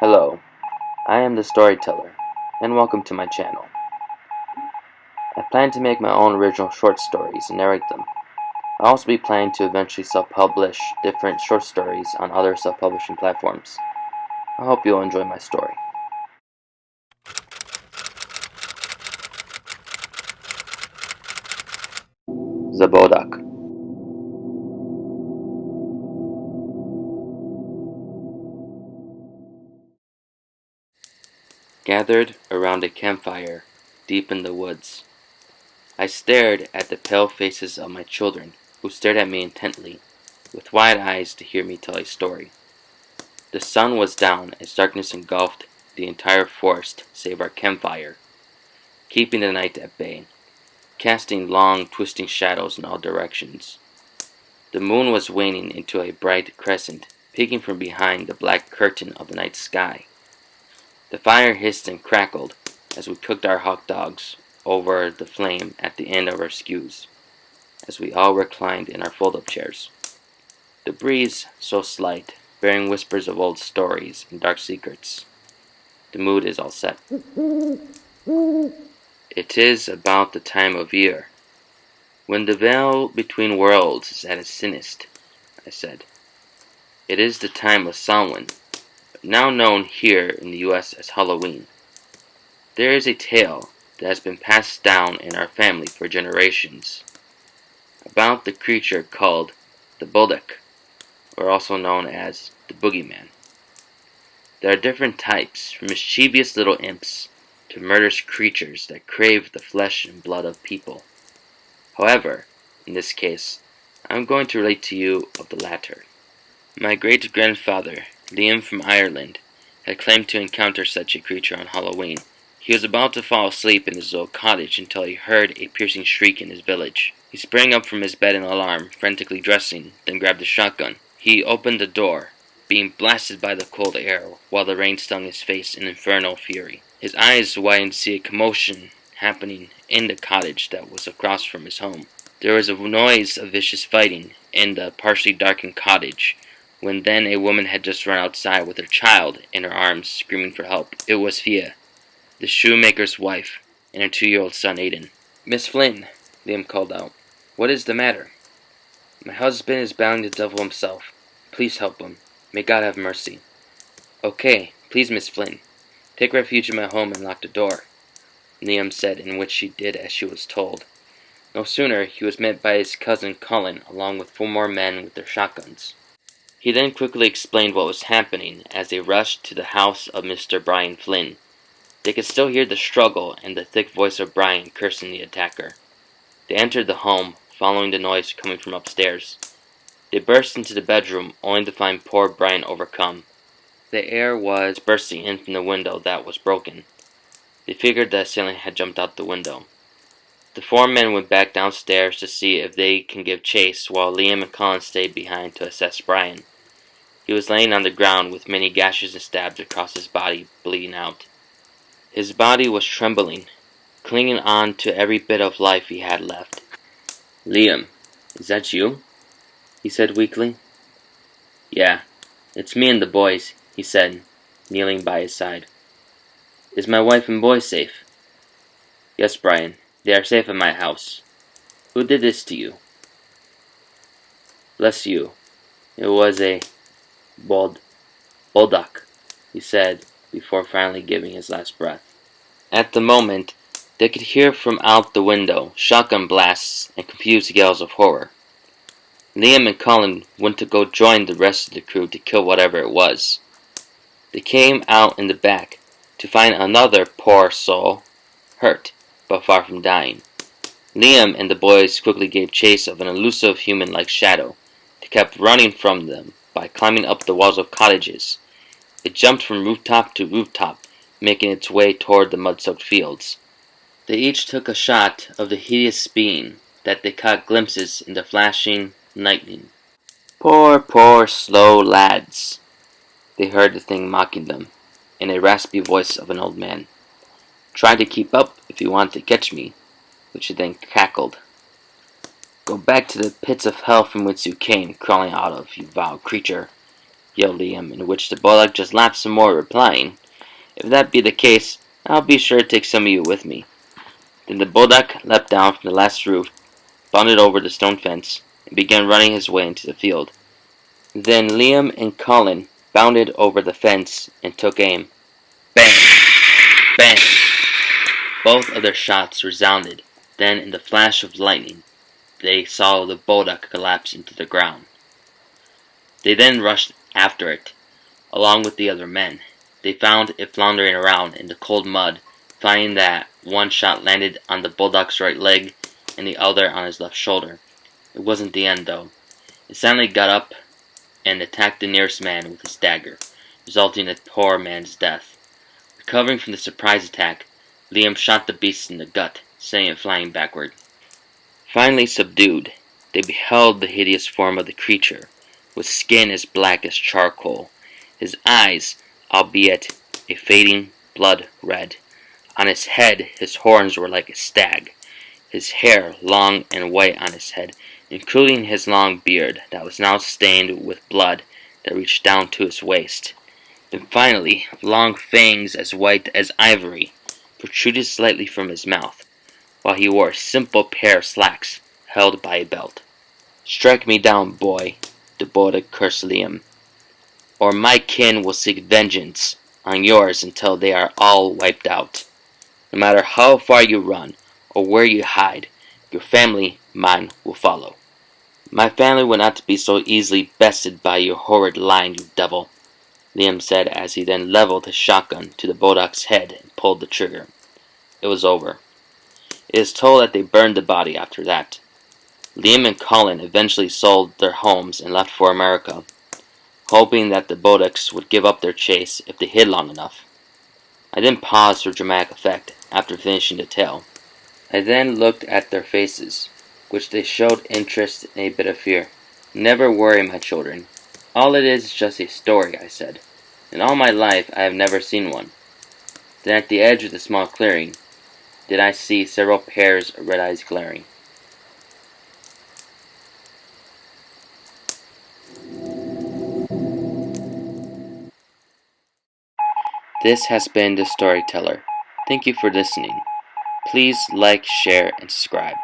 Hello, I am the storyteller, and welcome to my channel. I plan to make my own original short stories and narrate them. I'll also be planning to eventually self-publish different short stories on other self-publishing platforms. I hope you'll enjoy my story. The Bodach. Gathered around a campfire deep in the woods, I stared at the pale faces of my children, who stared at me intently, with wide eyes to hear me tell a story. The sun was down as darkness engulfed the entire forest save our campfire, keeping the night at bay, casting long, twisting shadows in all directions. The moon was waning into a bright crescent, peeking from behind the black curtain of the night sky. The fire hissed and crackled as we cooked our hot dogs over the flame at the end of our skews, as we all reclined in our fold-up chairs. The breeze, so slight, bearing whispers of old stories and dark secrets. The mood is all set. It is about the time of year, when the veil between worlds is at its thinnest, I said. It is the time of Samhain, now known here in the U.S. as Halloween. There is a tale that has been passed down in our family for generations, about the creature called the Bodach, or also known as the boogeyman. There are different types, from mischievous little imps to murderous creatures that crave the flesh and blood of people. However, in this case, I am going to relate to you of the latter. My great-grandfather, Liam from Ireland, had claimed to encounter such a creature on Halloween. He was about to fall asleep in his little cottage until he heard a piercing shriek in his village. He sprang up from his bed in alarm, frantically dressing, then grabbed a shotgun. He opened the door, being blasted by the cold air while the rain stung his face in infernal fury. His eyes widened to see a commotion happening in the cottage that was across from his home. There was a noise of vicious fighting in the partially darkened cottage, when then a woman had just run outside with her child in her arms, screaming for help. It was Fia, the shoemaker's wife, and her 2-year-old son Aiden. "Miss Flynn," Liam called out, "what is the matter?" "My husband is battling the devil himself. Please help him. May God have mercy." "Okay, please, Miss Flynn. Take refuge in my home and lock the door," Liam said, in which she did as she was told. No sooner he was met by his cousin Cullen, along with 4 more men with their shotguns. He then quickly explained what was happening as they rushed to the house of Mr. Brian Flynn. They could still hear the struggle and the thick voice of Brian cursing the attacker. They entered the home, following the noise coming from upstairs. They burst into the bedroom, only to find poor Brian overcome. The air was bursting in from the window that was broken. They figured the assailant had jumped out the window. The 4 men went back downstairs to see if they can give chase, while Liam and Colin stayed behind to assess Brian. He was laying on the ground with many gashes and stabs across his body, bleeding out. His body was trembling, clinging on to every bit of life he had left. "Liam, is that you?" he said weakly. "Yeah, it's me and the boys," he said, kneeling by his side. "Is my wife and boy safe?" "Yes, Brian, they are safe at my house. Who did this to you?" "Bless you. It was a Bodach," he said, before finally giving his last breath. At the moment, they could hear from out the window shotgun blasts and confused yells of horror. Liam and Colin went to go join the rest of the crew to kill whatever it was. They came out in the back to find another poor soul, hurt, but far from dying. Liam and the boys quickly gave chase of an elusive human-like shadow that kept running from them by climbing up the walls of cottages. It jumped from rooftop to rooftop, making its way toward the mud-soaked fields. They each took a shot of the hideous being that they caught glimpses in the flashing lightning. Poor, slow lads," they heard the thing mocking them, in a raspy voice of an old man. "Try to keep up if you want to catch me," which it then cackled. "Go back to the pits of hell from whence you came crawling out of, you vile creature. yelled Liam, in which the Bodach just laughed some more, replying, "If that be the case, I'll be sure to take some of you with me." Then the Bodach leapt down from the last roof, bounded over the stone fence, and began running his way into the field. Then Liam and Colin bounded over the fence and took aim. Bang! Bang! Both of their shots resounded. Then, in the flash of lightning, they saw the Bodach collapse into the ground. They then rushed after it, along with the other men. They found it floundering around in the cold mud, finding that one shot landed on the Bodach's right leg and the other on his left shoulder. It wasn't the end, though. It suddenly got up and attacked the nearest man with his dagger, resulting in the poor man's death. Recovering from the surprise attack, Liam shot the beast in the gut, sending it flying backward. Finally subdued, they beheld the hideous form of the creature, with skin as black as charcoal, his eyes, albeit a fading blood red. On his head his horns were like a stag, his hair long and white on his head, including his long beard that was now stained with blood that reached down to his waist. Then finally, long fangs as white as ivory protruded slightly from his mouth, while he wore a simple pair of slacks held by a belt. "Strike me down, boy," the Bodach cursed Liam, "or my kin will seek vengeance on yours until they are all wiped out. No matter how far you run or where you hide, your family, mine, will follow." "My family will not be so easily bested by your horrid line, you devil," Liam said as he then leveled his shotgun to the Bodach's head and pulled the trigger. It was over. It is told that they burned the body after that. Liam and Colin eventually sold their homes and left for America, hoping that the Bodachs would give up their chase if they hid long enough. I then paused for dramatic effect after finishing the tale. I then looked at their faces, which they showed interest and a bit of fear. "Never worry, my children. All it is just a story," I said. "In all my life I have never seen one." Then at the edge of the small clearing, did I see several pairs of red eyes glaring. This has been The Storyteller. Thank you for listening. Please like, share, and subscribe.